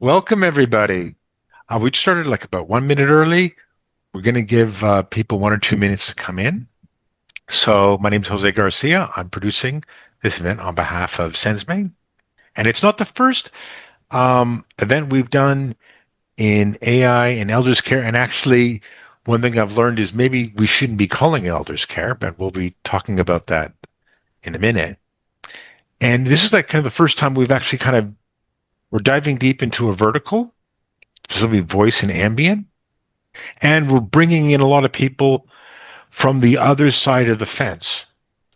Welcome, everybody. We started like about 1 minute early. We're going to give people 1 or 2 minutes to come in. So, my name is Jose Garcia. I'm producing this event on behalf of SenzMate. And it's not the first event we've done in AI and elders care. And actually, one thing I've learned is maybe we shouldn't be calling it elders care, but we'll be talking about that in a minute. And this is like kind of the first time we've actually we're diving deep into a vertical, specifically voice and ambient. And we're bringing in a lot of people from the other side of the fence,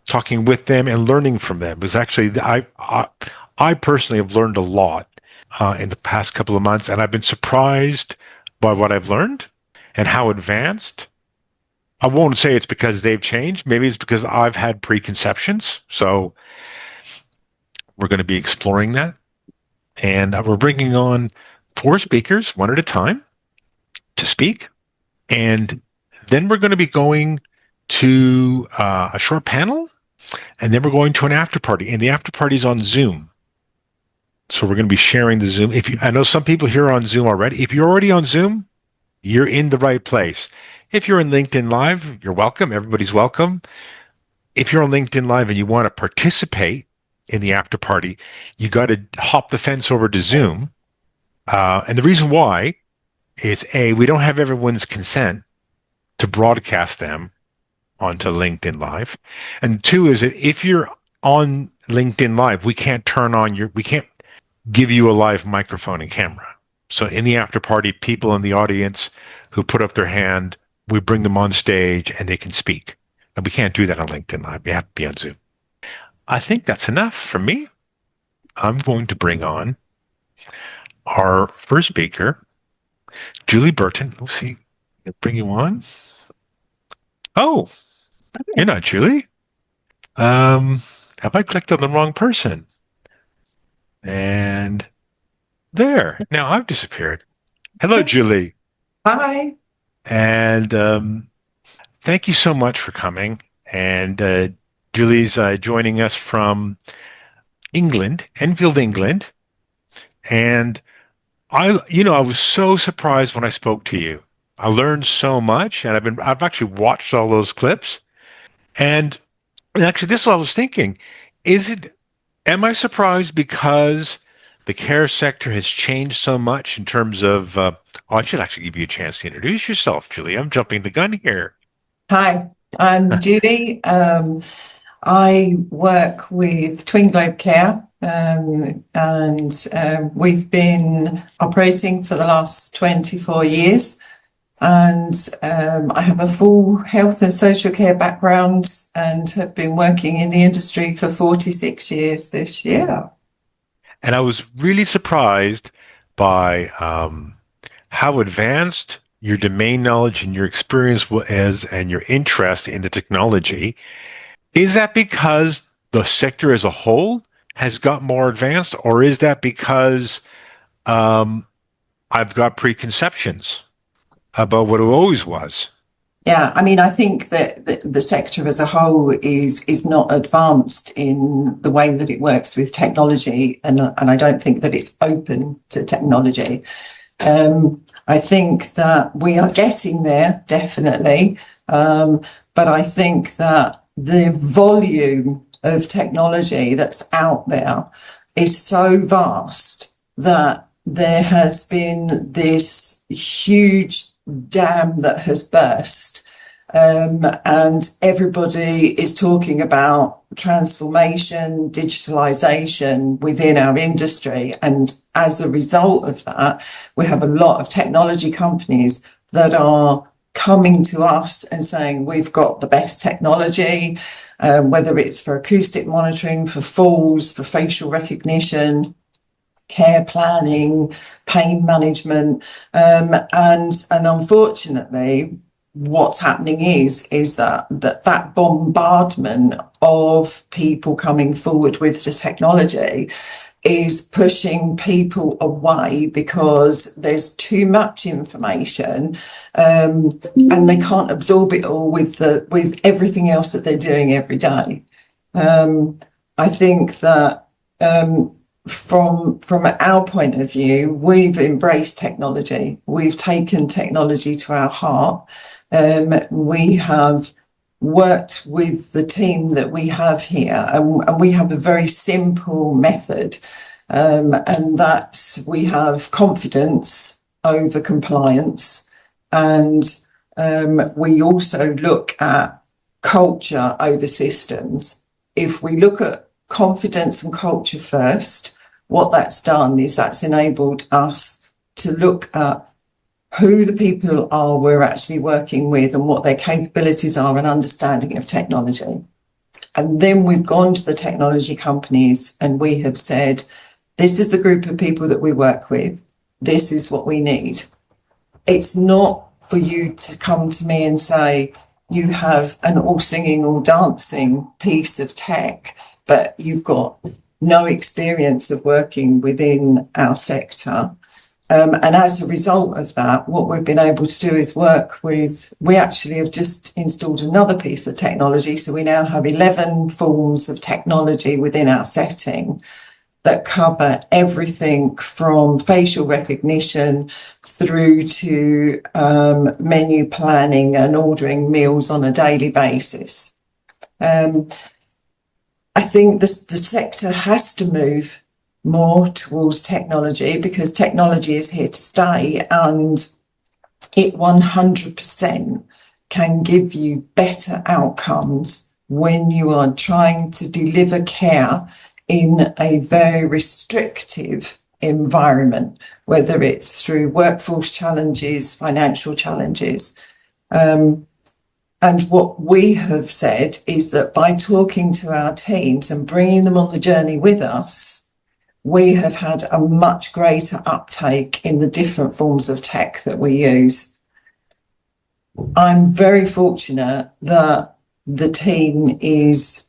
talking with them and learning from them. Because actually, I personally have learned a lot in the past couple of months, and I've been surprised by what I've learned and how advanced. I won't say it's because they've changed. Maybe it's because I've had preconceptions. So we're going to be exploring that. And we're bringing on four speakers, one at a time, to speak. And then we're going to be going to a short panel, and then we're going to an after party. And the after party is on Zoom. So we're going to be sharing the Zoom. I know some people here are on Zoom already. If you're already on Zoom, you're in the right place. If you're in LinkedIn Live, you're welcome. Everybody's welcome. If you're on LinkedIn Live and you want to participate in the after party, you got to hop the fence over to Zoom. And the reason why is we don't have everyone's consent to broadcast them onto LinkedIn Live. And two is that if you're on LinkedIn Live, we can't give you a live microphone and camera. So in the after party, people in the audience who put up their hand, we bring them on stage and they can speak. And we can't do that on LinkedIn Live. We have to be on Zoom. I think that's enough for me. I'm going to bring on our first speaker, Julie Burton. Let's see, bring you on. Oh, you're not Julie. Have I clicked on the wrong person? And there, now I've disappeared. Hello, Julie. Hi. And thank you so much for coming. And Julie's joining us from England, Enfield, England. And I was so surprised when I spoke to you. I learned so much, and I've actually watched all those clips. And actually, this is what I was thinking. Am I surprised because the care sector has changed so much in terms of, I should actually give you a chance to introduce yourself, Julie. I'm jumping the gun here. Hi, I'm Julie. I work with Twin Globe Care, and we've been operating for the last 24 years. And I have a full health and social care background and have been working in the industry for 46 years this year. And I was really surprised by how advanced your domain knowledge and your experience is and your interest in the technology. Is that because the sector as a whole has got more advanced, or is that because I've got preconceptions about what it always was? Yeah, I mean, I think that the sector as a whole is not advanced in the way that it works with technology, and I don't think that it's open to technology. I think that we are getting there, definitely, but I think that the volume of technology that's out there is so vast that there has been this huge dam that has burst, and everybody is talking about transformation, digitalization within our industry. And as a result of that, we have a lot of technology companies that are coming to us and saying, we've got the best technology, whether it's for acoustic monitoring, for falls, for facial recognition, care planning, pain management, and unfortunately, what's happening is that bombardment of people coming forward with the technology is pushing people away because there's too much information, and they can't absorb it all with everything else that they're doing every day. I think that from our point of view, we've embraced technology. We've taken technology to our heart. We have worked with the team that we have here, and we have a very simple method, and that we have confidence over compliance, and we also look at culture over systems. If we look at confidence and culture first, what that's done is that's enabled us to look at who the people are we're actually working with and what their capabilities are and understanding of technology. And then we've gone to the technology companies and we have said, this is the group of people that we work with. This is what we need. It's not for you to come to me and say, you have an all singing, all dancing piece of tech, but you've got no experience of working within our sector. And as a result of that, what we've been able to do is work with, we actually have just installed another piece of technology. So we now have 11 forms of technology within our setting that cover everything from facial recognition through to menu planning and ordering meals on a daily basis. I think the sector has to move more towards technology because technology is here to stay, and it 100% can give you better outcomes when you are trying to deliver care in a very restrictive environment, whether it's through workforce challenges, financial challenges. And what we have said is that by talking to our teams and bringing them on the journey with us, we have had a much greater uptake in the different forms of tech that we use. I'm very fortunate that the team is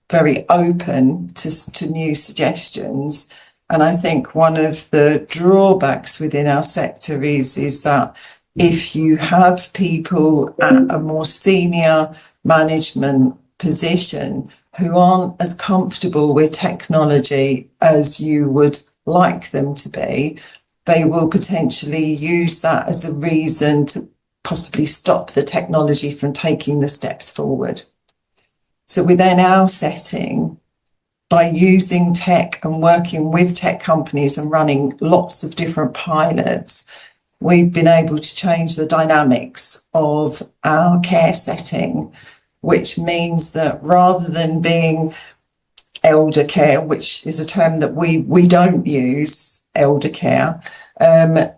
very open to new suggestions. And I think one of the drawbacks within our sector is that if you have people at a more senior management position who aren't as comfortable with technology as you would like them to be, they will potentially use that as a reason to possibly stop the technology from taking the steps forward. So within our setting, by using tech and working with tech companies and running lots of different pilots, we've been able to change the dynamics of our care setting, which means that rather than being elder care, which is a term that we don't use, elder care,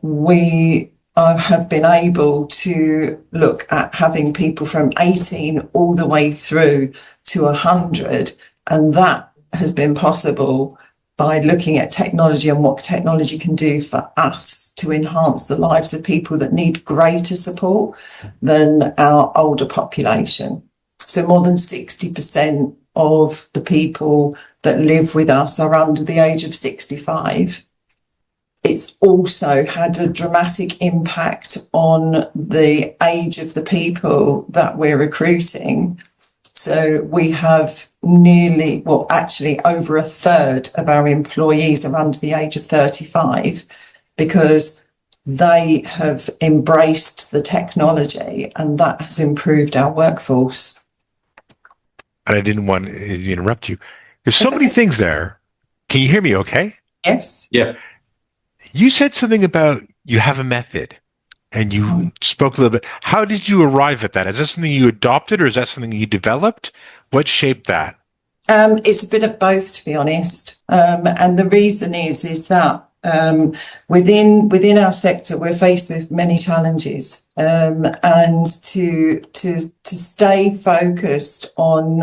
we have been able to look at having people from 18 all the way through to 100, and that has been possible by looking at technology and what technology can do for us to enhance the lives of people that need greater support than our older population. So more than 60% of the people that live with us are under the age of 65. It's also had a dramatic impact on the age of the people that we're recruiting. So we have nearly, well, actually over a third of our employees are under the age of 35 because they have embraced the technology and that has improved our workforce. And I didn't want to interrupt you. There's so many things there. Can you hear me okay? Yes. Yeah. You said something about you have a method and you spoke a little bit. How did you arrive at that? Is that something you adopted or is that something you developed? What shaped that? It's a bit of both, to be honest. And the reason is that within our sector, we're faced with many challenges, and to stay focused on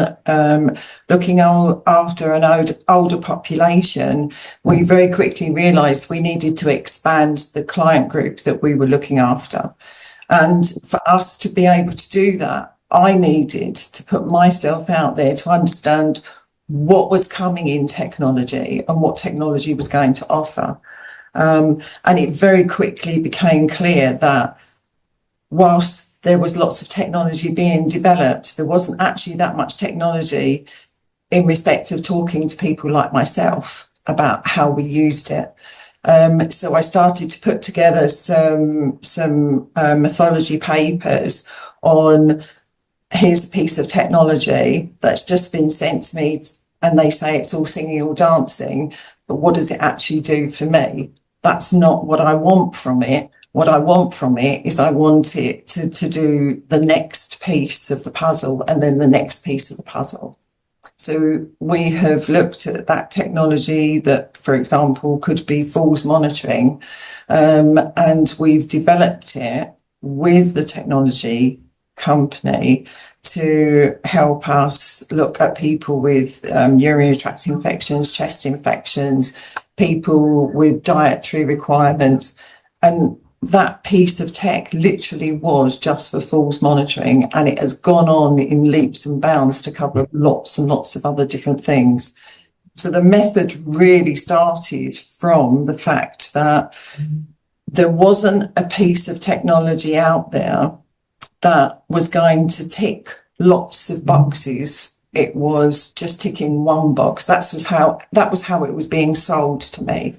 looking after an older population, we very quickly realised we needed to expand the client group that we were looking after. And for us to be able to do that, I needed to put myself out there to understand what was coming in technology and what technology was going to offer. And it very quickly became clear that whilst there was lots of technology being developed, there wasn't actually that much technology in respect of talking to people like myself. about how we used it. So I started to put together some mythology papers on, here's a piece of technology that's just been sent to me, and they say it's all singing or dancing, but what does it actually do for me? That's not what I want from it. What I want from it is I want it to do the next piece of the puzzle, and then the next piece of the puzzle. So we have looked at that technology that, for example, could be falls monitoring, and we've developed it with the technology company to help us look at people with urinary tract infections, chest infections, people with dietary requirements. And that piece of tech literally was just for falls monitoring, and it has gone on in leaps and bounds to cover lots and lots of other different things. So the method really started from the fact that there wasn't a piece of technology out there that was going to tick lots of boxes. It was just ticking one box. That was how it was being sold to me.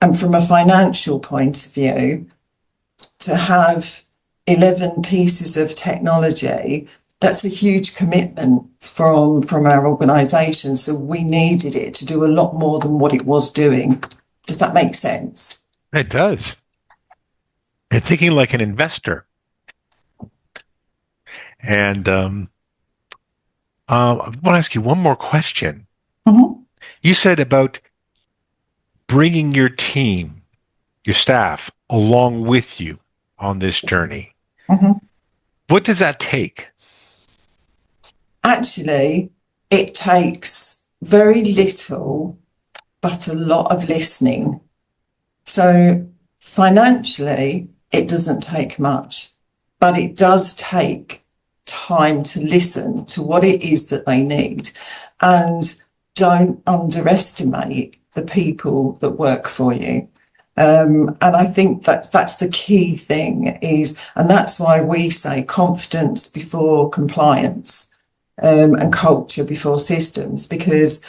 And from a financial point of view, to have 11 pieces of technology, that's a huge commitment from our organisation. So we needed it to do a lot more than what it was doing. Does that make sense? It does. And thinking like an investor. And I want to ask you one more question. Mm-hmm. You said about bringing your team, your staff, along with you on this journey. Mm-hmm. What does that take? Actually, it takes very little, but a lot of listening. So financially, it doesn't take much, but it does take time to listen to what it is that they need. And don't underestimate the people that work for you. And I think that's the key thing is, and that's why we say confidence before compliance, and culture before systems, because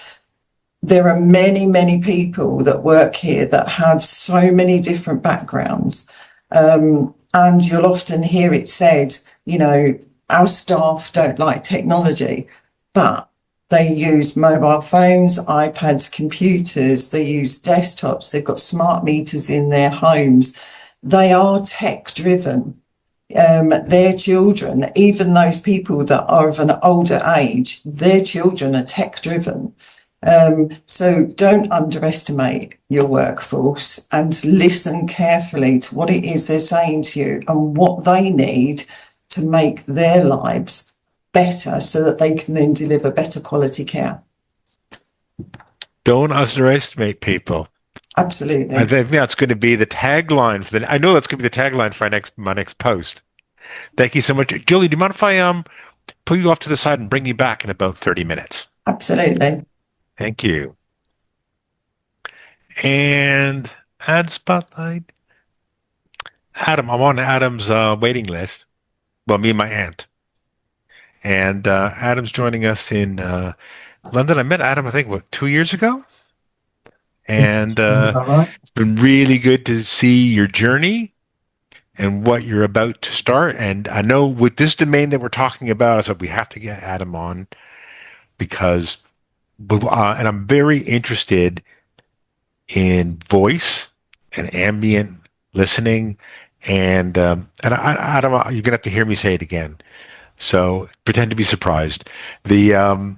there are many, many people that work here that have so many different backgrounds. And you'll often hear it said, you know, our staff don't like technology, but they use mobile phones, iPads, computers, they use desktops, they've got smart meters in their homes. They are tech driven. Their children, even those people that are of an older age, their children are tech driven. So don't underestimate your workforce and listen carefully to what it is they're saying to you and what they need to make their lives better so that they can then deliver better quality care. Don't underestimate people. Absolutely. I think that's going to be the tagline for I know that's going to be the tagline for my next post. Thank you so much. Julie, do you mind if I pull you off to the side and bring you back in about 30 minutes? Absolutely. Thank you. And ad spotlight. Adam, I'm on Adam's waiting list. Well, me and my aunt. And Adam's joining us in London. I met Adam, I think, what, 2 years ago? And it's been really good to see your journey and what you're about to start. And I know with this domain that we're talking about, I said we have to get Adam on because, and I'm very interested in voice and ambient listening. And Adam, you're gonna have to hear me say it again. So pretend to be surprised. For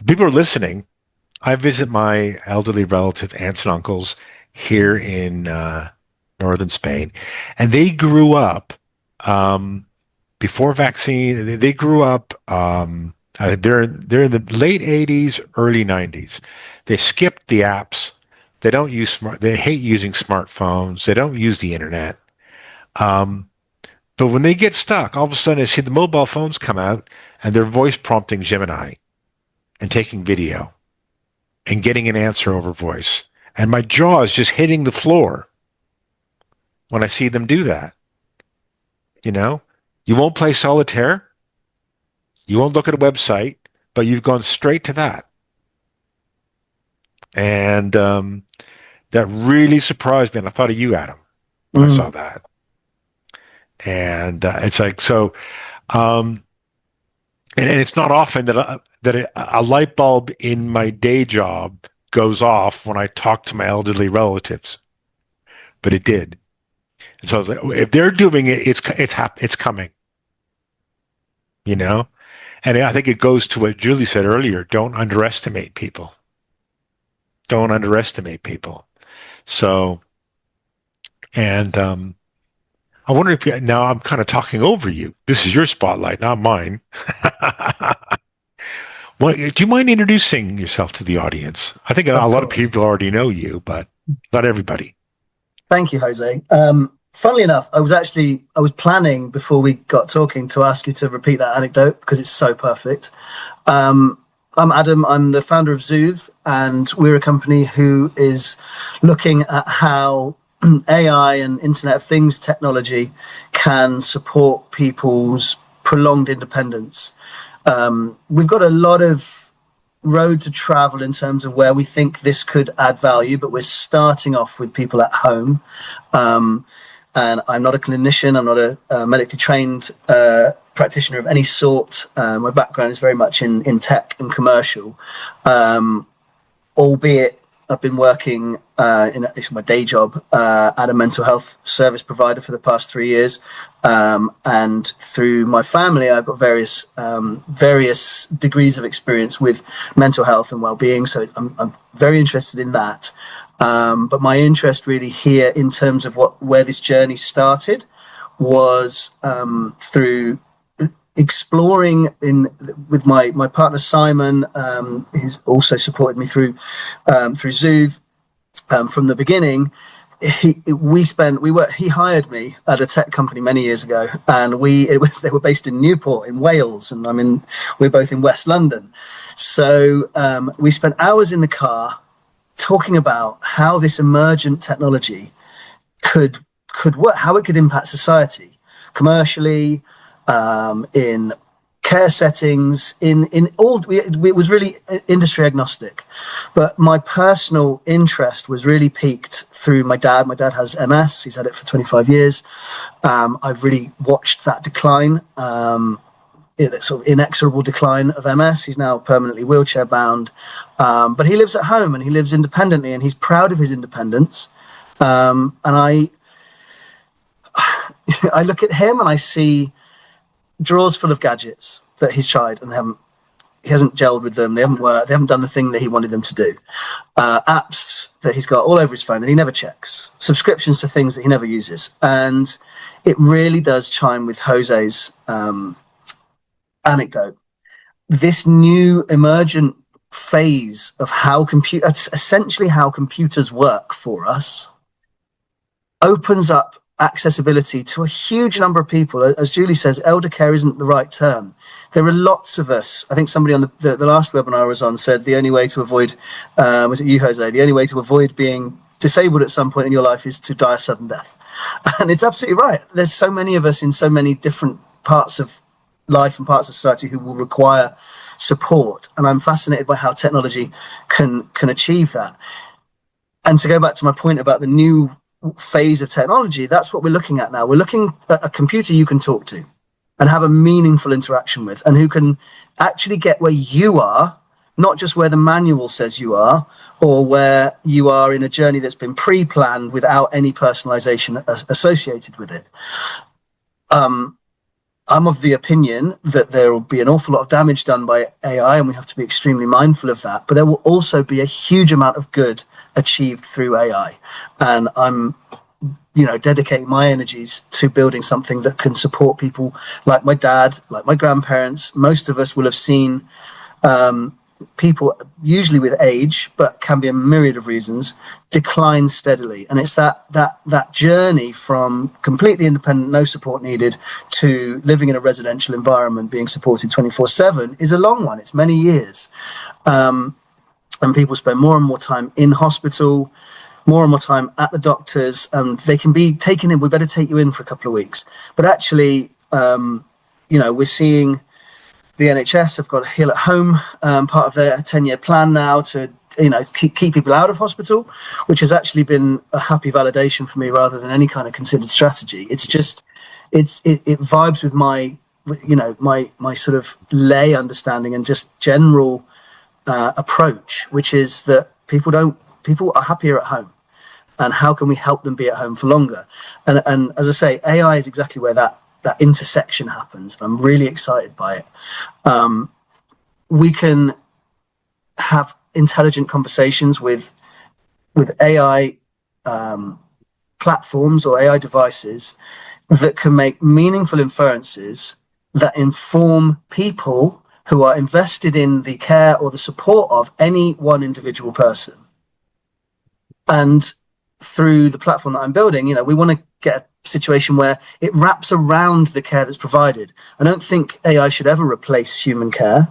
people who are listening, I visit my elderly relative aunts and uncles here in northern Spain, and they grew up before vaccine. They grew up. They're in the late '80s, early '90s. They skipped the apps. They don't use smart. They hate using smartphones. They don't use the internet. Um, but when they get stuck, all of a sudden they see the mobile phones come out, and they're voice prompting Gemini and taking video and getting an answer over voice. And my jaw is just hitting the floor when I see them do that. You know, you won't play solitaire, you won't look at a website, but you've gone straight to that. And that really surprised me. And I thought of you, Adam, when I saw that. And it's like, so, um, and it's not often that a light bulb in my day job goes off when I talk to my elderly relatives, but it did. And so I was like, if they're doing it, it's coming, you know? And I think it goes to what Julie said earlier. Don't underestimate people. Don't underestimate people. So, and I wonder if now I'm kind of talking over you. This is your spotlight, not mine. Do you mind introducing yourself to the audience? I think a lot of people already know you, but not everybody. Thank you, Jose. Funnily enough, I was planning before we got talking to ask you to repeat that anecdote because it's so perfect. I'm Adam. I'm the founder of Zooth, and we're a company who is looking at how AI and Internet of Things technology can support people's prolonged independence. We've got a lot of road to travel in terms of where we think this could add value, but we're starting off with people at home. And I'm not a clinician. I'm not a medically trained practitioner of any sort. My background is very much in tech and commercial, albeit I've been working it's my day job at a mental health service provider for the past 3 years, and through my family, I've got various degrees of experience with mental health and well-being. So I'm very interested in that. But my interest really here in terms of where this journey started was through exploring with my partner Simon, who's also supported me through Zooth from the beginning. He hired me at a tech company many years ago, and they were based in Newport in Wales, and we're both in West London. So we spent hours in the car talking about how this emergent technology could work, how it could impact society commercially, in care settings, it was really industry agnostic. But my personal interest was really piqued through my dad. My dad has MS. He's had it for 25 years. I've really watched that decline, that sort of inexorable decline of MS. He's now permanently wheelchair bound, but he lives at home and he lives independently, and he's proud of his independence. And I look at him and I see drawers full of gadgets that he's tried and he hasn't gelled with them. They haven't worked. They haven't done the thing that he wanted them to do. Apps that he's got all over his phone that he never checks. Subscriptions to things that he never uses. And it really does chime with Jose's anecdote. This new emergent phase of essentially how computers work for us opens up accessibility to a huge number of people. As Julie says, elder care isn't the right term. There are lots of us. I think somebody on the last webinar I was on said the only way to avoid, was it you, Jose? The only way to avoid being disabled at some point in your life is to die a sudden death. And it's absolutely right. There's so many of us in so many different parts of life and parts of society who will require support. And I'm fascinated by how technology can achieve that. And to go back to my point about the new phase of technology, that's what we're looking at now. We're looking at a computer you can talk to and have a meaningful interaction with, and who can actually get where you are, not just where the manual says you are, or where you are in a journey that's been pre-planned without any personalization associated with it. I'm of the opinion that there will be an awful lot of damage done by AI, and we have to be extremely mindful of that. But there will also be a huge amount of good achieved through AI. And I'm, dedicating my energies to building something that can support people like my dad, like my grandparents. Most of us will have seen people, usually with age, but can be a myriad of reasons, decline steadily. And it's that journey from completely independent, no support needed, to living in a residential environment, being supported 24/7 is a long one. It's many years. And people spend more and more time in hospital, more and more time at the doctors, and they can be taken in. We better take you in for a couple of weeks. But actually, we're seeing the NHS have got a Heal at Home part of their 10-year plan now to keep people out of hospital, which has actually been a happy validation for me rather than any kind of considered strategy. It's just it vibes with my my sort of lay understanding and just general approach, which is that people are happier at home, and how can we help them be at home for longer? And as I say, AI is exactly where that intersection happens. I'm really excited by it. We can have intelligent conversations with AI platforms or AI devices that can make meaningful inferences that inform people who are invested in the care or the support of any one individual person. And through the platform that I'm building, we want to get a situation where it wraps around the care that's provided. I don't think AI should ever replace human care,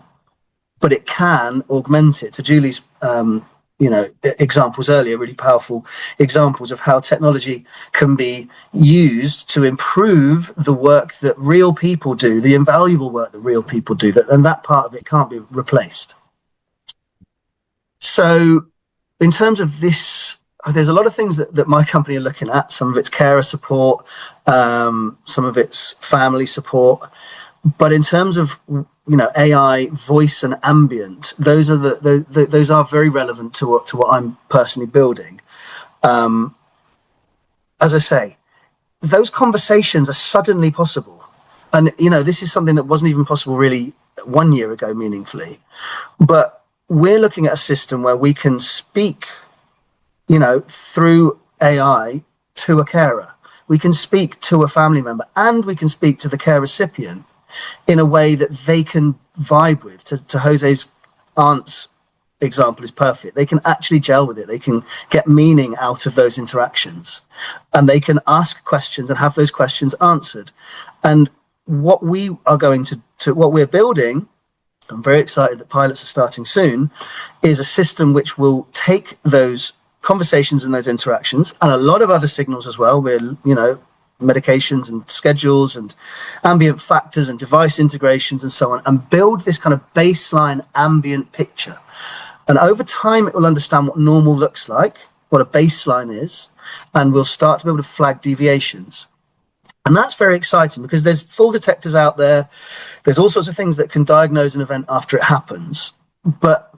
but it can augment it. To Julie's examples earlier, really powerful examples of how technology can be used to improve the work that real people do, the invaluable work that real people do, and that part of it can't be replaced. So in terms of this, there's a lot of things that my company are looking at. Some of it's carer support, some of it's family support. But in terms of AI, voice, and ambient, those are those are very relevant to what I'm personally building. As I say, those conversations are suddenly possible, and this is something that wasn't even possible really 1 year ago, meaningfully. But we're looking at a system where we can speak, through AI to a carer. We can speak to a family member, and we can speak to the care recipient in a way that they can vibe with. To Jose's aunt's example is perfect. They can actually gel with it. They can get meaning out of those interactions, and they can ask questions and have those questions answered. And what we are going to what we're building, I'm very excited that pilots are starting soon, is a system which will take those conversations and those interactions and a lot of other signals as well. We're, medications and schedules and ambient factors and device integrations and so on, and build this kind of baseline ambient picture. And over time, it will understand what normal looks like, what a baseline is, and we'll start to be able to flag deviations. And that's very exciting because there's fall detectors out there. There's all sorts of things that can diagnose an event after it happens. But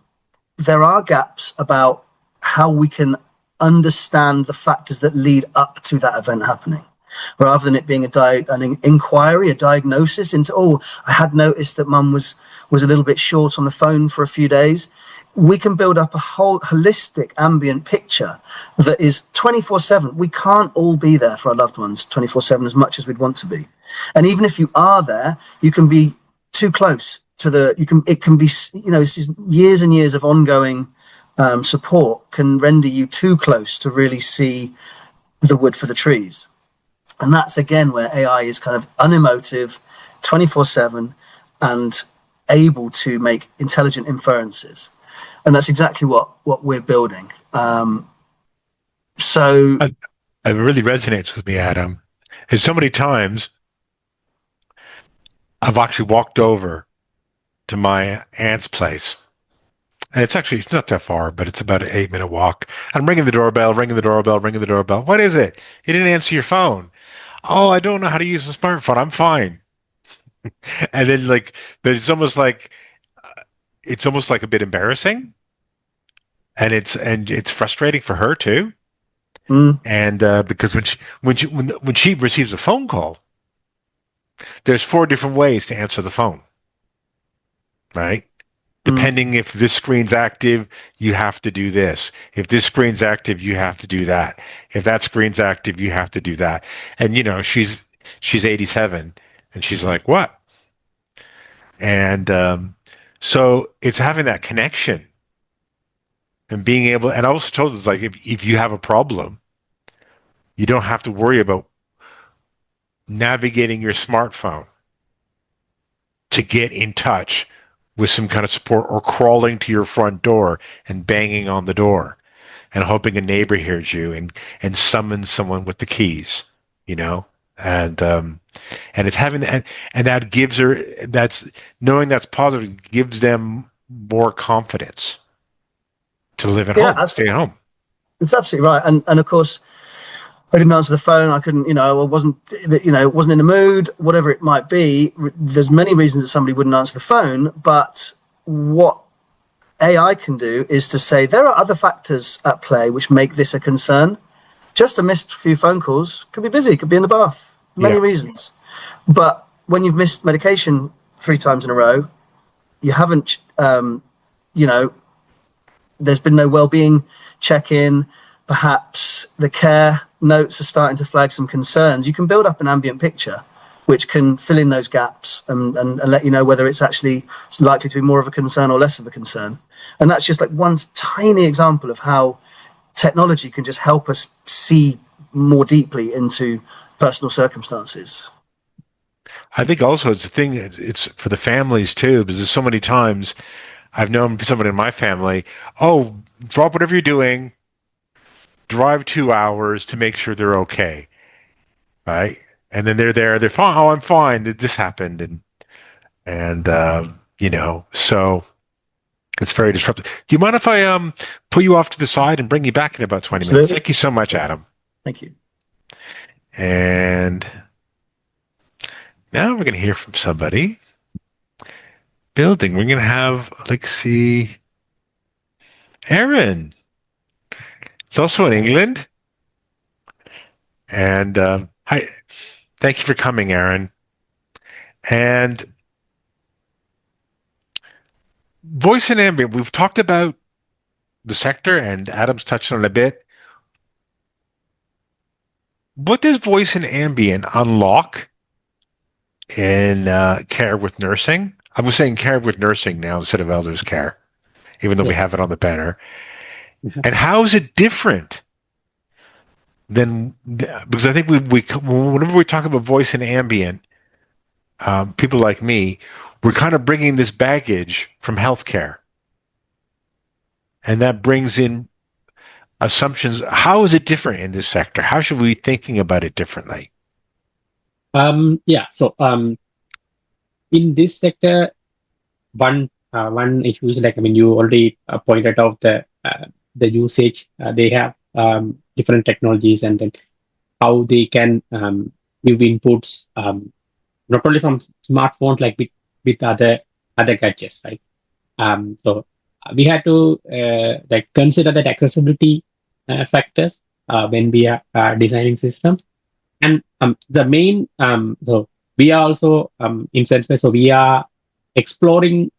there are gaps about how we can understand the factors that lead up to that event happening, rather than it being an inquiry, a diagnosis into, I had noticed that mum was a little bit short on the phone for a few days. We can build up a whole holistic ambient picture that is 24/7. We can't all be there for our loved ones 24/7 as much as we'd want to be. And even if you are there, you can be too close to it can be, this is years and years of ongoing support can render you too close to really see the wood for the trees. And that's, again, where AI is kind of unemotive, 24/7, and able to make intelligent inferences. And that's exactly what we're building. So it really resonates with me, Adam. Is so many times I've actually walked over to my aunt's place. And it's not that far, but it's about an 8-minute walk. I'm ringing the doorbell, ringing the doorbell, ringing the doorbell. What is it? You didn't answer your phone. Oh, I don't know how to use the smartphone. I'm fine. And then but it's almost like a bit embarrassing, and it's frustrating for her too. And because when she receives a phone call, there's 4 different ways to answer the phone, right? Depending if this screen's active, you have to do this. If this screen's active, you have to do that. If that screen's active, you have to do that. And she's 87, and she's like, what? And so it's having that connection and being able. And I also told us, if you have a problem, you don't have to worry about navigating your smartphone to get in touch with some kind of support, or crawling to your front door and banging on the door and hoping a neighbor hears you and summons someone with the keys, and it's having, and that gives her, that's knowing that's positive, gives them more confidence. to live at Yeah, home, stay at home. It's absolutely right. And of course, I didn't answer the phone. I couldn't, I wasn't in the mood, whatever it might be. There's many reasons that somebody wouldn't answer the phone, but what AI can do is to say there are other factors at play which make this a concern. Just a missed few phone calls, could be busy, could be in the bath, many reasons. But when you've missed medication 3 times in a row, you haven't, there's been no well-being check-in. Perhaps the care notes are starting to flag some concerns. You can build up an ambient picture which can fill in those gaps and let you know whether it's likely to be more of a concern or less of a concern. And that's just like one tiny example of how technology can just help us see more deeply into personal circumstances. I think also it's a thing, it's for the families too, because there's so many times I've known someone in my family, oh, drop whatever you're doing, drive 2 hours to make sure they're okay, right? And then they're there, they're fine. Oh, I'm fine. This happened, and so it's very disruptive. Do you mind if I pull you off to the side and bring you back in about 20 minutes? Absolutely. Thank you so much, Adam. Thank you. And now we're going to hear from somebody. Building. We're going to have Alexi Aaron. It's also in England. And hi, thank you for coming, Aaron. And voice and ambient, we've talked about the sector, and Adam's touched on it a bit. What does voice and ambient unlock in care with nursing? I was saying care with nursing now instead of elders care, even though we have it on the banner. And how is it different than, because I think we whenever we talk about voice and ambient, people like me, we're kind of bringing this baggage from healthcare, and that brings in assumptions. How is it different in this sector? How should we be thinking about it differently? So in this sector, one issue is you already pointed out the usage. They have different technologies, and then how they can give inputs, not only from smartphones, like with other gadgets, right? So we had to consider that accessibility factors when we are designing systems. And the main, so we are also in SenzMate, so we are exploring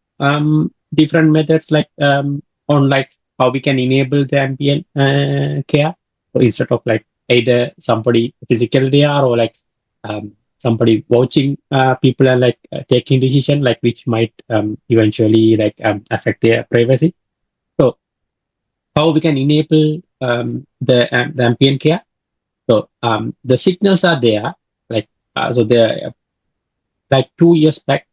different methods on how we can enable the ambient care. So instead of either somebody physically there, or somebody watching people and taking decision, which might eventually affect their privacy. So how we can enable the ambient care. So the signals are there, so they're 2 years back,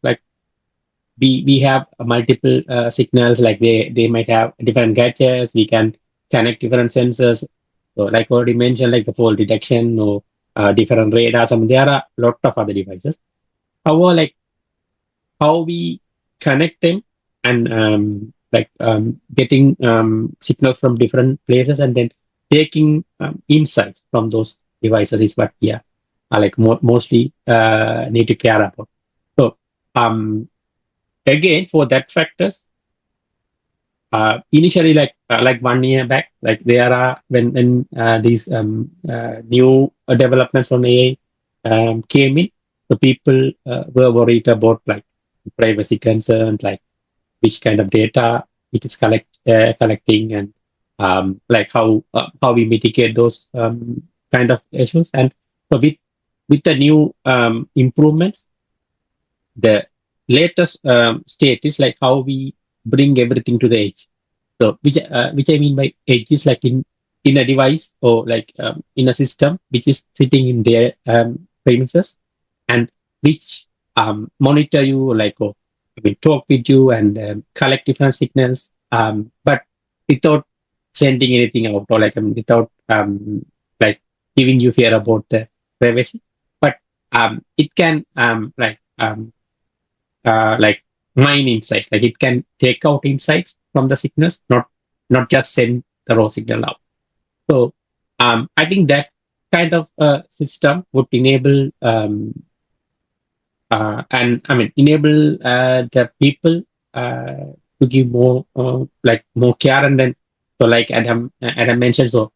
we have multiple signals, they might have different gadgets. We can connect different sensors. So like already mentioned, the fall detection or different radars. There are a lot of other devices. However, how we connect them and getting signals from different places and then taking insights from those devices is what we are mostly need to care about. So again, for that factors, initially 1 year back, there are when these new developments on AI came in, the people were worried about privacy concerns, which kind of data it is collecting, and how we mitigate those kind of issues. And so with the new improvements, the latest state is how we bring everything to the edge. So which I mean by edge is in a device or in a system which is sitting in their premises, and which monitor you, talk with you and collect different signals, but without sending anything out, or without giving you fear about the privacy. But it can mine insights, it can take out insights from the signals, not not just send the raw signal out. So I think that kind of system would enable enable the people to give more more care, and then so like Adam mentioned, so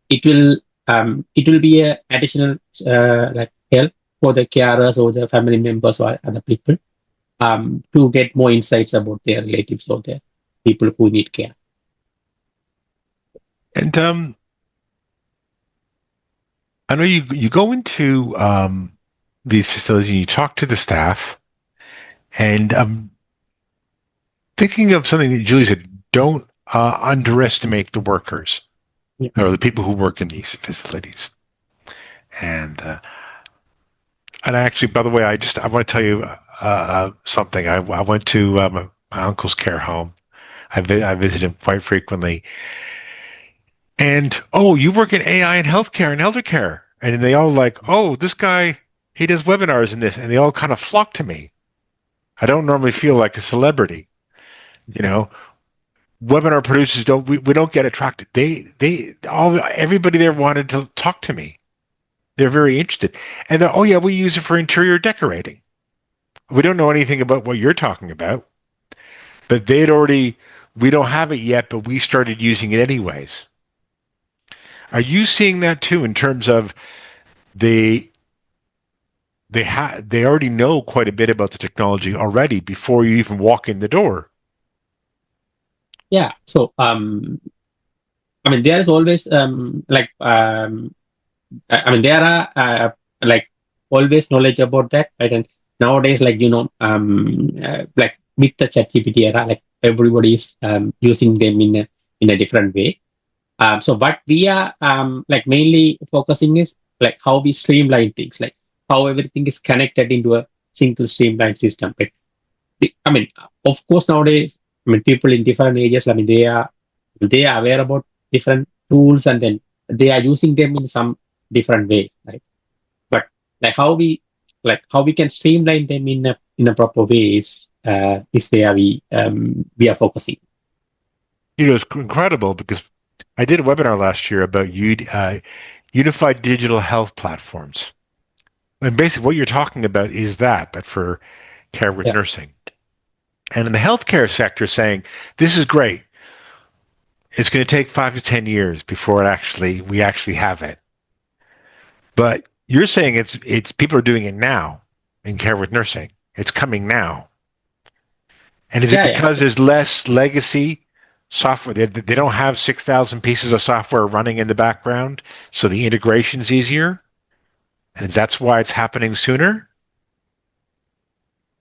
it will be a additional help for the carers or the family members or other people to get more insights about their relatives or their people who need care. And I know you go into these facilities and you talk to the staff, and thinking of something that Julie said, don't underestimate the workers or the people who work in these facilities. And actually, by the way, I want to tell you something. I went to my uncle's care home. I visit him quite frequently. And, oh, you work in AI and healthcare and elder care. And they all like, oh, this guy, he does webinars in this. And they all kind of flock to me. I don't normally feel like a celebrity. You know, webinar producers we don't get attracted. Everybody there wanted to talk to me. They're very interested. And oh yeah, we use it for interior decorating. We don't know anything about what you're talking about. But we don't have it yet, but we started using it anyways. Are you seeing that too in terms of they already know quite a bit about the technology already before you even walk in the door? Yeah. So there is always there are always knowledge about that, right? And nowadays, with the ChatGPT era, everybody is using them in a different way. So what we are mainly focusing is how we streamline things, how everything is connected into a single streamlined system. Right? Of course, nowadays, people in different ages, they are aware about different tools, and then they are using them in some different ways, right? But how we can streamline them in a proper way is where we are focusing. It's incredible because I did a webinar last year about unified digital health platforms. And basically what you're talking about is that, but for care with nursing. And in the healthcare sector saying, this is great. It's going to take 5 to 10 years before we actually have it. But you're saying it's people are doing it now in care with nursing. It's coming now. And is it because there's less legacy software? They don't have 6,000 pieces of software running in the background, so the integration's easier? And that's why it's happening sooner?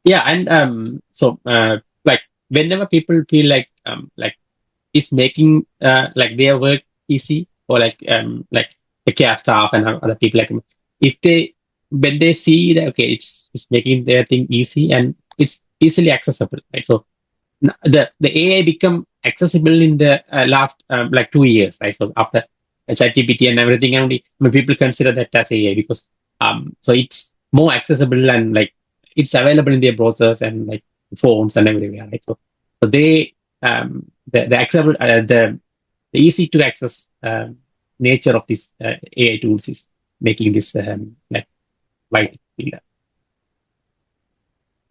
Yeah, and whenever people feel it's making their work easy, or the care staff and other people, when they see that it's making their thing easy and it's easily accessible, right? So the AI become accessible in the last 2 years, right? So after ChatGPT and everything, only people consider that as AI because so it's more accessible and it's available in their browsers and phones and everywhere, right? So they the accessible the easy to access nature of this AI tools is making this wide.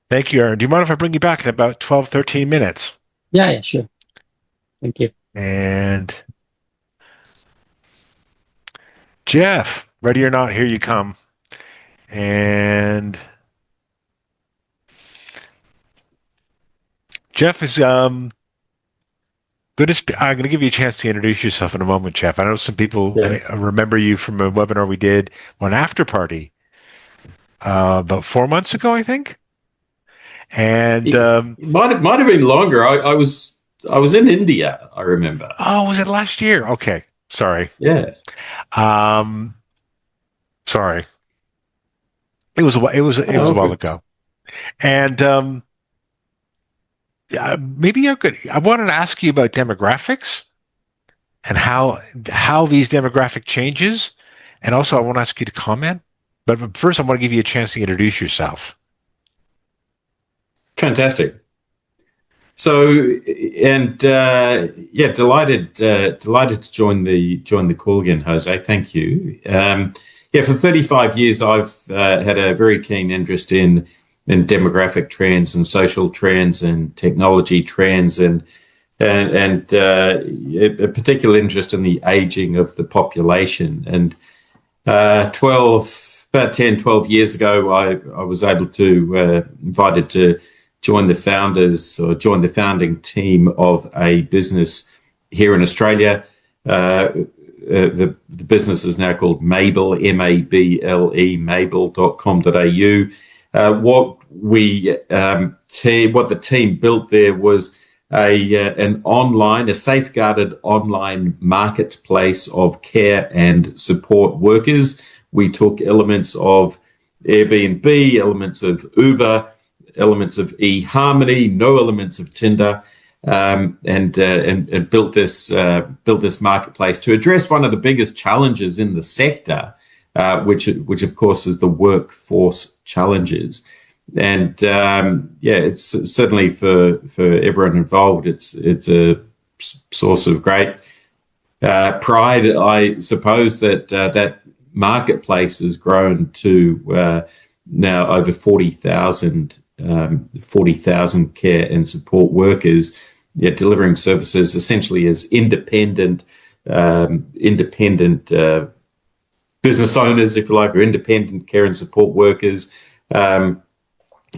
Thank you, Aaron. Do you mind if I bring you back in about 12, 13 minutes? Yeah, sure. Thank you. And Jeff, ready or not, here you come. And Jeff is I'm going to give you a chance to introduce yourself in a moment, Jeff. I know some people remember you from a webinar we did on After Party about 4 months ago, I think. And it might have been longer. I was in India, I remember. Oh, was it last year? Okay, sorry. Yeah. Sorry. It was a while ago, and maybe I wanted to ask you about demographics and how these demographic changes, and also I want to ask you to comment. But first, I want to give you a chance to introduce yourself. Fantastic. So, and yeah, delighted to join the call again, Jose. Thank you. Yeah, for 35 years, I've had a very keen interest in demographic trends and social trends and technology trends and a particular interest in the aging of the population. And about 10, 12 years ago, I was able to invited to join the founding team of a business here in Australia. The business is now called Mable, Mable, mable.com.au. What the team built there was a safeguarded online marketplace of care and support workers. We took elements of Airbnb, elements of Uber, elements of eHarmony, no elements of Tinder, and built this marketplace to address one of the biggest challenges in the sector, which of course is the workforce challenges. And yeah, it's certainly for everyone involved, it's a source of great pride, I suppose, that that marketplace has grown to now over 40,000 care and support workers, delivering services essentially as independent business owners, if you like, or independent care and support workers,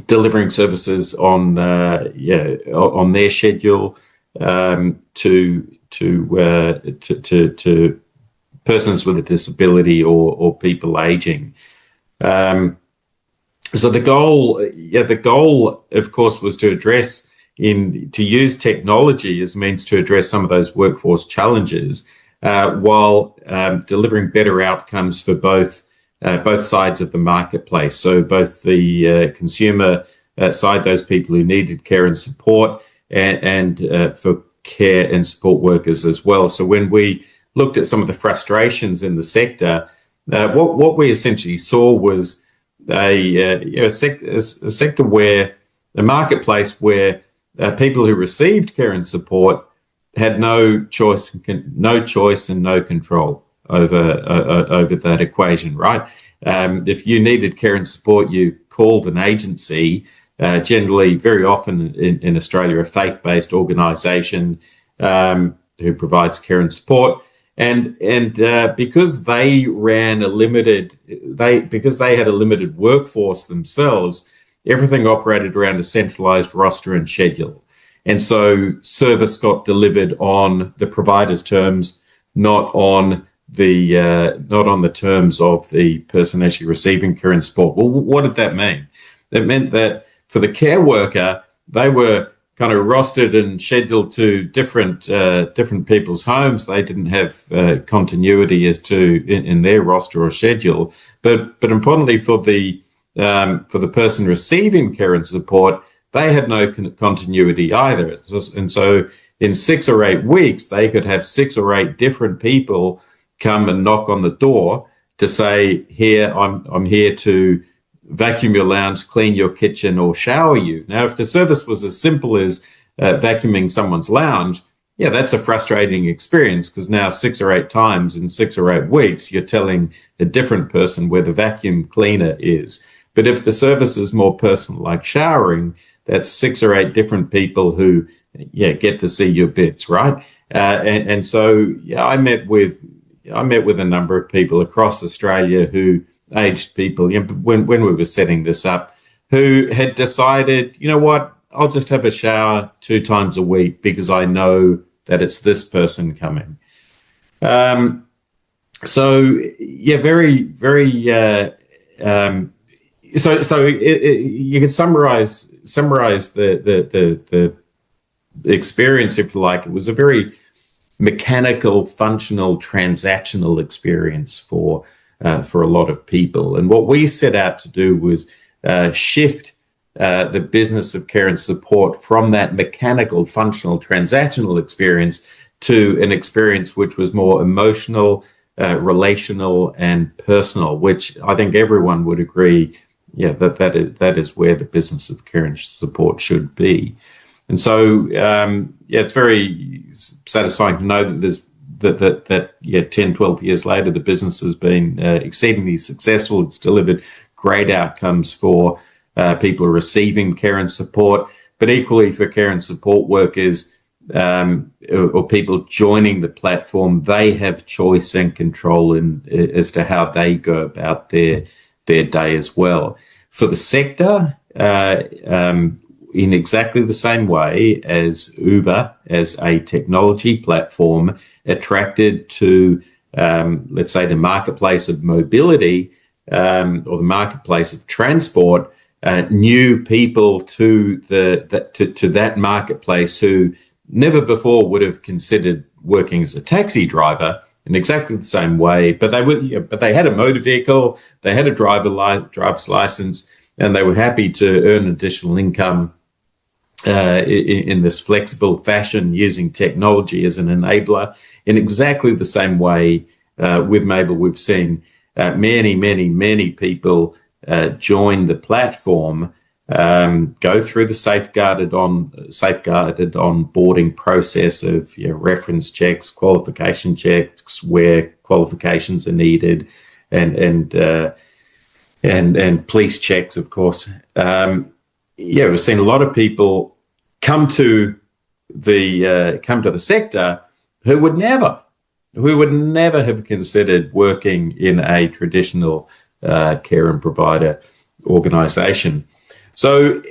delivering services on their schedule to persons with a disability or people aging. So the goal, of course, was to use technology as means to address some of those workforce challenges, while delivering better outcomes for both sides of the marketplace. So both the consumer side, those people who needed care and support, and for care and support workers as well. So when we looked at some of the frustrations in the sector, what we essentially saw was a sector where a marketplace where people who received care and support had no choice and no control over that equation, right? If you needed care and support, you called an agency, generally very often in Australia, a faith-based organisation who provides care and support. And because they had a limited workforce themselves, everything operated around a centralized roster and schedule. And so service got delivered on the provider's terms, not on the terms of the person actually receiving care and support. Well, what did that mean? That meant that for the care worker, they were kind of rostered and scheduled to different people's homes. They didn't have continuity as to in their roster or schedule. But importantly, for the person receiving care and support, they had no continuity either. And so in 6 or 8 weeks, they could have 6 or 8 different people come and knock on the door to say, "Here, I'm here to vacuum your lounge, clean your kitchen, or shower you." Now, if the service was as simple as vacuuming someone's lounge, yeah, that's a frustrating experience, because now 6 or 8 times in 6 or 8 weeks, you're telling a different person where the vacuum cleaner is. But if the service is more personal, like showering, that's 6 or 8 different people who, get to see your bits, right? And so, I met with a number of people across Australia aged people, when we were setting this up, who had decided, you know what, I'll just have a shower 2 times a week because I know that it's this person coming. So very, very. So you can summarize the experience, if you like. It was a very mechanical, functional, transactional experience for a lot of people. And what we set out to do was shift the business of care and support from that mechanical, functional, transactional experience to an experience which was more emotional, relational, and personal, which I think everyone would agree, that is where the business of care and support should be. And so, it's very satisfying to know that there's that 10, 12 years later, the business has been exceedingly successful. It's delivered great outcomes for people receiving care and support, but equally for care and support workers or people joining the platform. They have choice and control as to how they go about their day as well. For the sector, in exactly the same way as Uber as a technology platform attracted to, let's say, the marketplace of mobility or the marketplace of transport, new people to that marketplace who never before would have considered working as a taxi driver in exactly the same way, but they had a motor vehicle, they had a driver's license, and they were happy to earn additional income in this flexible fashion using technology as an enabler. In exactly the same way with Mabel, we've seen many people join the platform, go through the safeguarded onboarding process of reference checks, qualification checks where qualifications are needed, and police checks, of course. We've seen a lot of people come to the sector who would never have considered working in a traditional care and provider organisation. So,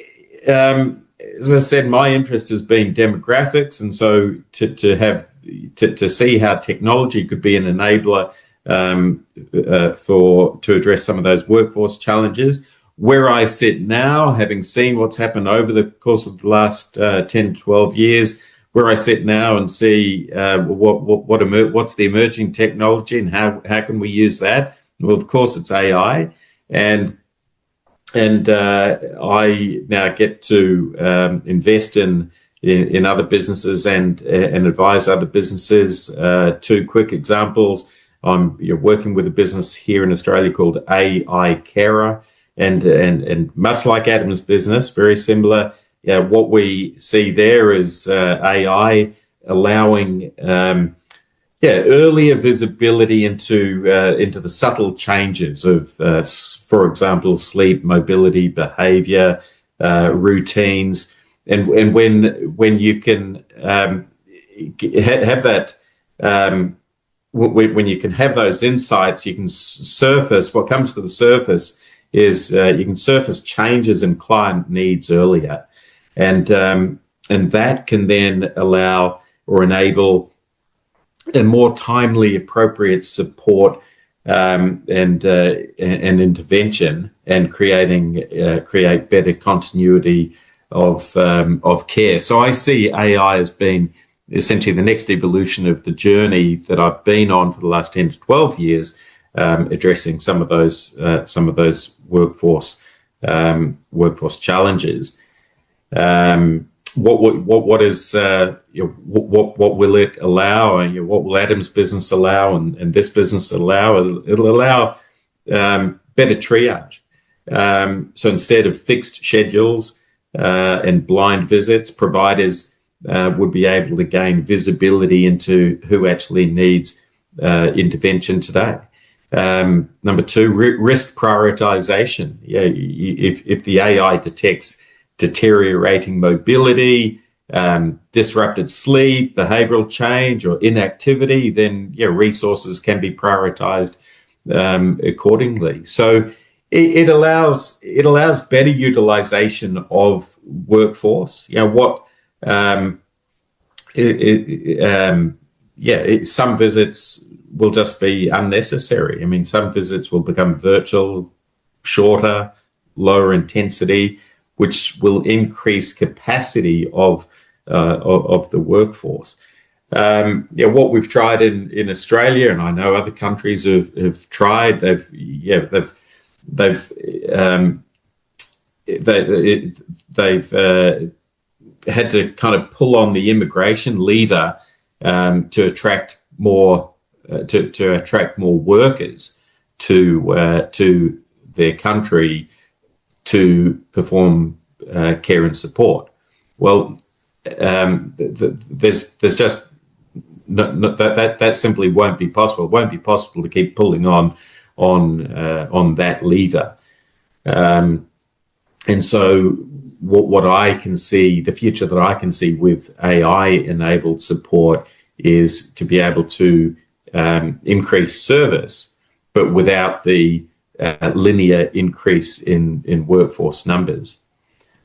as I said, my interest has been demographics, and so to see how technology could be an enabler to address some of those workforce challenges. Where I sit now, having seen what's happened over the course of the last 10, 12 years, where I sit now and see what's the emerging technology and how can we use that? Well, of course, it's AI, and I now get to invest in other businesses and advise other businesses. Two quick examples: I'm working with a business here in Australia called AI Carer, and much like Adam's business, very similar. What we see there is AI allowing earlier visibility into the subtle changes of, for example, sleep, mobility, behaviour, routines, and when you can have that. When you can have those insights, you can surface what comes to the surface is you can surface changes in client needs earlier, and that can then allow or enable a more timely, appropriate support and intervention, and create better continuity of care. So I see AI as being essentially the next evolution of the journey that I've been on for the last 10 to 12 years, addressing some of those workforce challenges. What will it allow? What will Adam's business allow, and this business allow? It'll allow better triage. So instead of fixed schedules and blind visits, providers would be able to gain visibility into who actually needs intervention today. Number two, risk prioritization. If the AI detects deteriorating mobility, disrupted sleep, behavioral change, or inactivity, then resources can be prioritized accordingly. So it allows better utilization of workforce. Some visits will just be unnecessary. I mean, some visits will become virtual, shorter, lower intensity, which will increase capacity of the workforce. What we've tried in Australia, and I know other countries have tried. They've had to kind of pull on the immigration lever to attract more workers to their country to perform care and support. Well, there's just that simply won't be possible. It won't be possible to keep pulling on that lever. And so what I can see, the future that I can see with AI-enabled support is to be able to increase service, but without the linear increase in workforce numbers.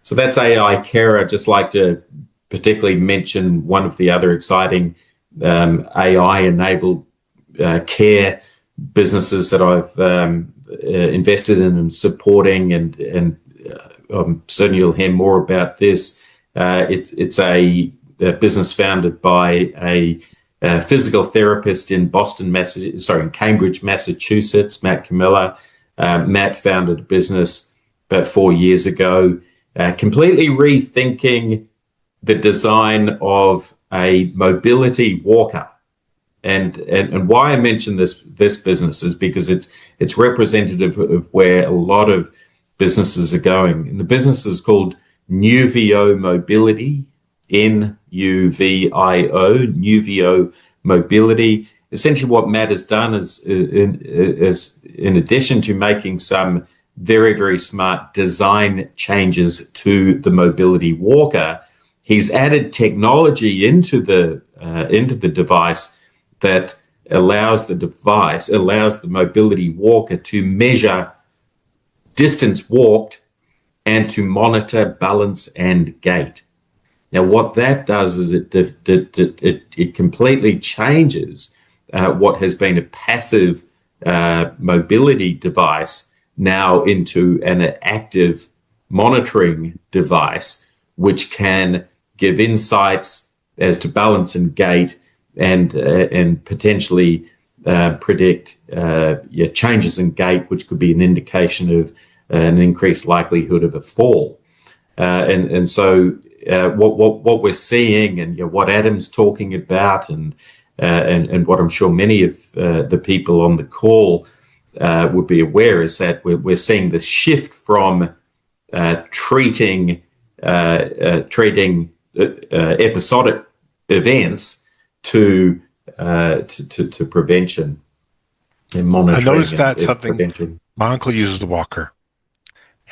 So that's AI Care. I'd just like to particularly mention one of the other exciting AI-enabled care businesses that I've invested in and supporting, and certainly you'll hear more about this. It's a business founded by a physical therapist in in Cambridge, Massachusetts, Matt Camilla. Matt founded a business about 4 years ago, completely rethinking the design of a mobility walker. And why I mention this business is because it's representative of where a lot of businesses are going. And the business is called Nuvio Mobility, Nuvio, Nuvio Mobility. Essentially what Matt has done is in addition to making some very, very smart design changes to the mobility walker, he's added technology into the device that allows the mobility walker to measure distance walked and to monitor balance and gait. Now, what that does is it completely changes what has been a passive mobility device now into an active monitoring device, which can give insights as to balance and gait, and potentially predict changes in gait, which could be an indication of an increased likelihood of a fall. And so what we're seeing, and what Adam's talking about, and what I'm sure many of the people on the call would be aware, is that we're seeing the shift from treating episodic events to prevention and monitoring. I noticed that prevention. My uncle uses the walker,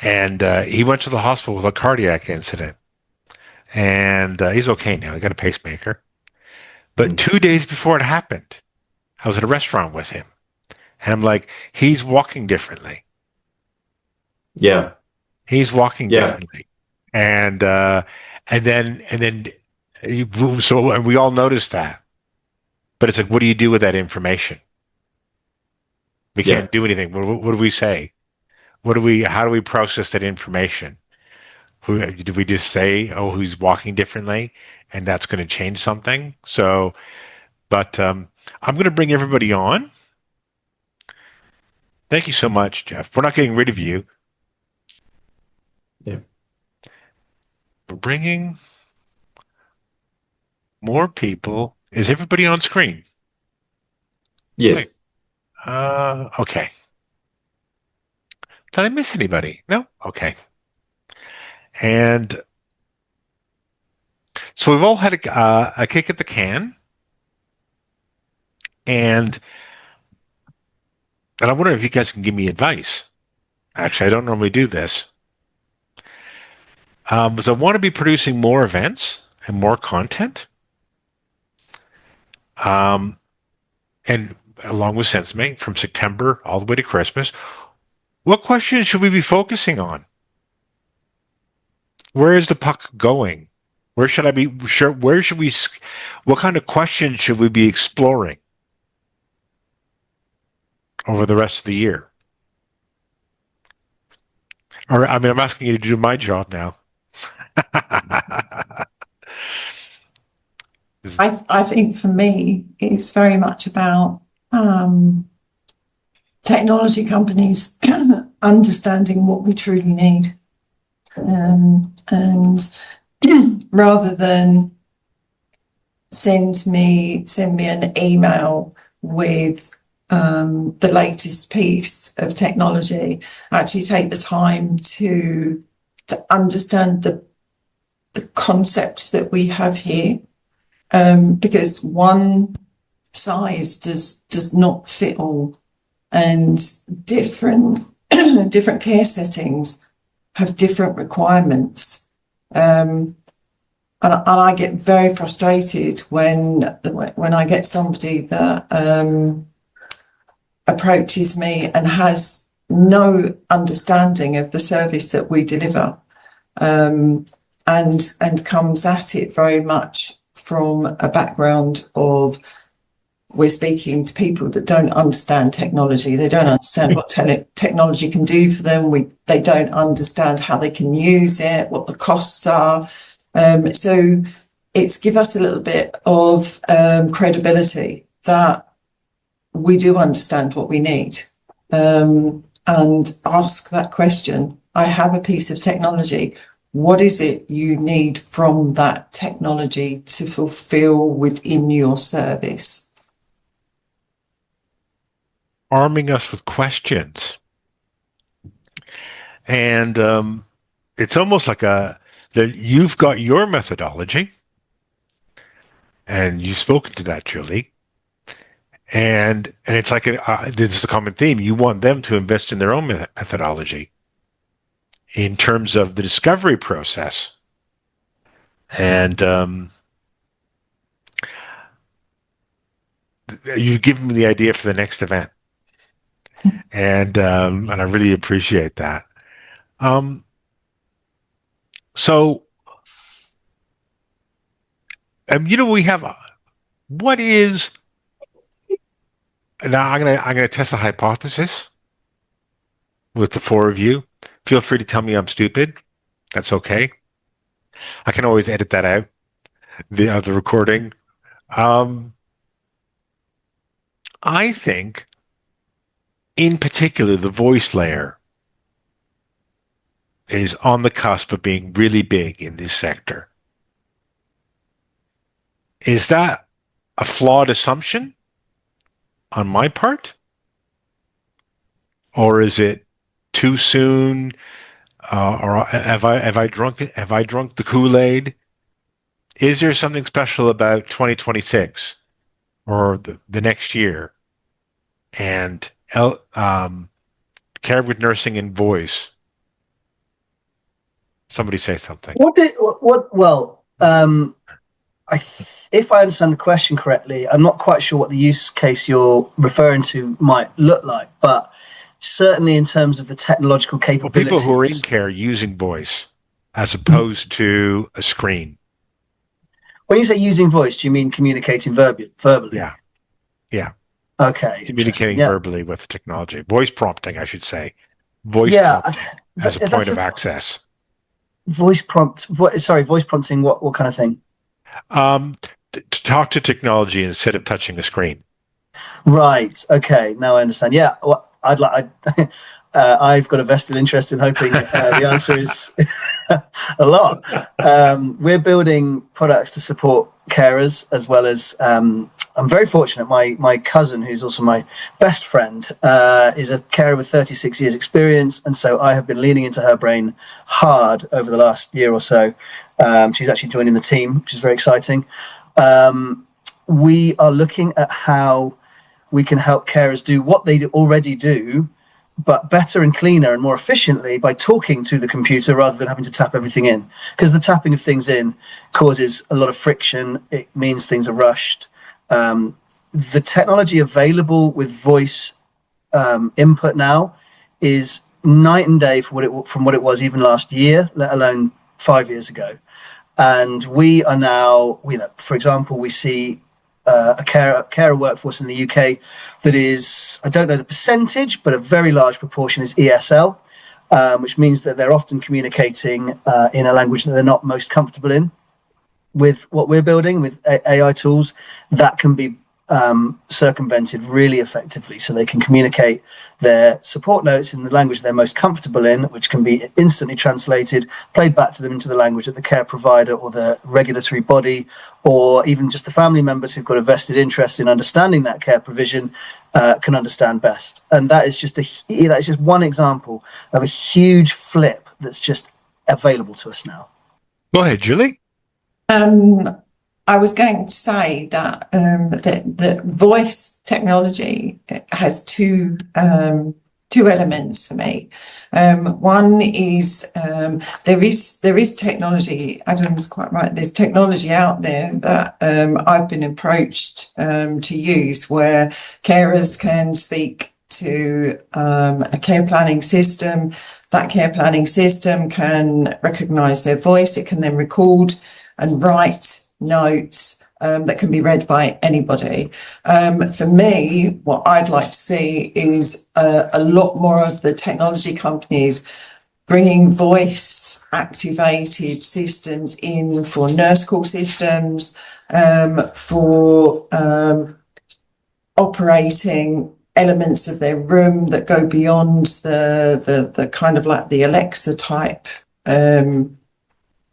and he went to the hospital with a cardiac incident, and he's okay now. He got a pacemaker. But 2 days before it happened, I was at a restaurant with him, and I'm like, he's walking differently. Yeah, he's walking differently, and then we all noticed that. But it's like, what do you do with that information? We can't do anything. What do we say? How do we process that information? Do we just say, oh, he's walking differently, and that's going to change something? So, but I'm going to bring everybody on. Thank you so much, Jeff. We're not getting rid of you. Yeah. We're bringing more people. Is everybody on screen? Yes. Okay. Did I miss anybody? No? Okay. And so we've all had a kick at the can. And I wonder if you guys can give me advice. Actually, I don't normally do this. Because I want to be producing more events and more content. And along with SenzMate from September all the way to Christmas, what questions should we be focusing on? Where is the puck going? Where should I be? What kind of questions should we be exploring over the rest of the year? Or, I mean, I'm asking you to do my job now. I think for me, it's very much about technology companies understanding what we truly need. And rather than send me an email with the latest piece of technology, actually take the time to understand the the concepts that we have here, because one size does not fit all, and different different care settings have different requirements. And I get very frustrated when I get somebody that approaches me and has no understanding of the service that we deliver, and comes at it very much from a background of, we're speaking to people that don't understand technology. They don't understand what technology can do for them. They don't understand how they can use it, what the costs are. So it's give us a little bit of credibility that we do understand what we need, and ask that question. I have a piece of technology. What is it you need from that technology to fulfill within your service? Arming us with questions. And it's almost like that you've got your methodology, and you've spoken to that, Julie. And it's like this is a common theme. You want them to invest in their own methodology in terms of the discovery process. And you give me the idea for the next event, and I really appreciate that. So, we have what is now. I'm gonna test a hypothesis with the four of you. Feel free to tell me I'm stupid. That's okay. I can always edit that out, the recording. I think, in particular, the voice layer is on the cusp of being really big in this sector. Is that a flawed assumption on my part? Or is it too soon? Or have I drunk the Kool-Aid? Is there something special about 2026 or the next year and care with nursing and voice? Somebody say something. If I understand the question correctly, I'm not quite sure what the use case you're referring to might look like, but certainly in terms of the technological capabilities. People who are in care using voice as opposed to a screen. When you say using voice, do you mean communicating verbally? Yeah. Okay. Communicating verbally with technology. Voice prompting, I should say. Voice prompting as a point of access. Voice prompting, what kind of thing? To talk to technology instead of touching a screen. Right. Okay. Now I understand. Yeah. Well, I've got a vested interest in hoping the answer is a lot. We're building products to support carers, as well as I'm very fortunate. My cousin, who's also my best friend, is a carer with 36 years experience, and so I have been leaning into her brain hard over the last year or so. She's actually joining the team, which is very exciting. We are looking at how we can help carers do what they already do, but better and cleaner and more efficiently by talking to the computer rather than having to tap everything in. Because the tapping of things in causes a lot of friction. It means things are rushed. The technology available with voice input now is night and day from what it was even last year, let alone 5 years ago. And we are now, for example, we see a carer workforce in the UK that is, I don't know the percentage, but a very large proportion is ESL, which means that they're often communicating in a language that they're not most comfortable in. With what we're building with AI tools, that can be circumvented really effectively, so they can communicate their support notes in the language they're most comfortable in, which can be instantly translated, played back to them into the language that the care provider or the regulatory body, or even just the family members who've got a vested interest in understanding that care provision can understand best. And that is just one example of a huge flip that's just available to us now. Go ahead, Julie. I was going to say that that voice technology has two elements for me. One is there is technology. Adam's quite right. There's technology out there that I've been approached to use, where carers can speak to a care planning system. That care planning system can recognise their voice. It can then record and write notes that can be read by anybody. For me, what I'd like to see is a lot more of the technology companies bringing voice activated systems in for nurse call systems, for operating elements of their room that go beyond the kind of like the Alexa type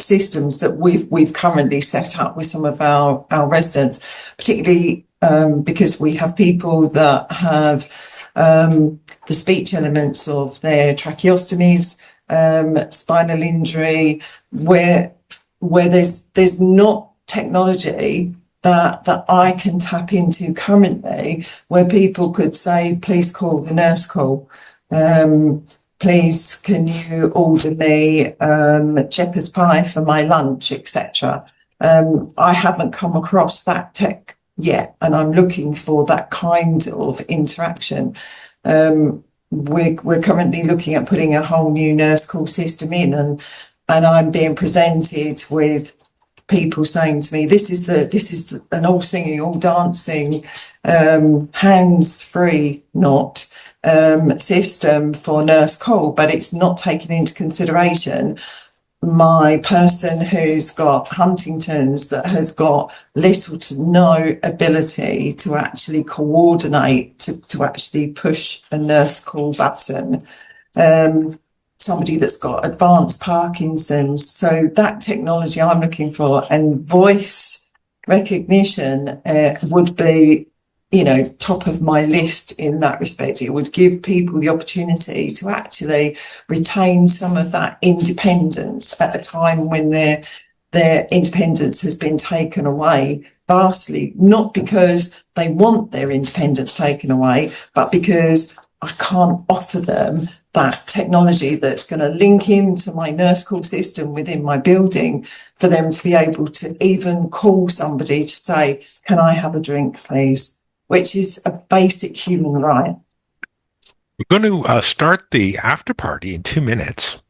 systems that we've currently set up with some of our residents, particularly because we have people that have the speech elements of their tracheostomies, spinal injury, where there's not technology that I can tap into currently, where people could say, please call the nurse call. Please, can you order me shepherd's pie for my lunch, etc. I haven't come across that tech yet, and I'm looking for that kind of interaction. We're currently looking at putting a whole new nurse call system in, and I'm being presented with people saying to me, this is an all singing, all dancing, hands-free, not system for nurse call, but it's not taking into consideration my person who's got Huntington's, that has got little to no ability to actually coordinate, to actually push a nurse call button. Somebody that's got advanced Parkinson's. So that technology I'm looking for, and voice recognition would be, top of my list in that respect. It would give people the opportunity to actually retain some of that independence at a time when their independence has been taken away vastly, not because they want their independence taken away, but because I can't offer them that technology that's going to link into my nurse call system within my building for them to be able to even call somebody to say, can I have a drink, please? Which is a basic human right. We're going to start the after party in 2 minutes.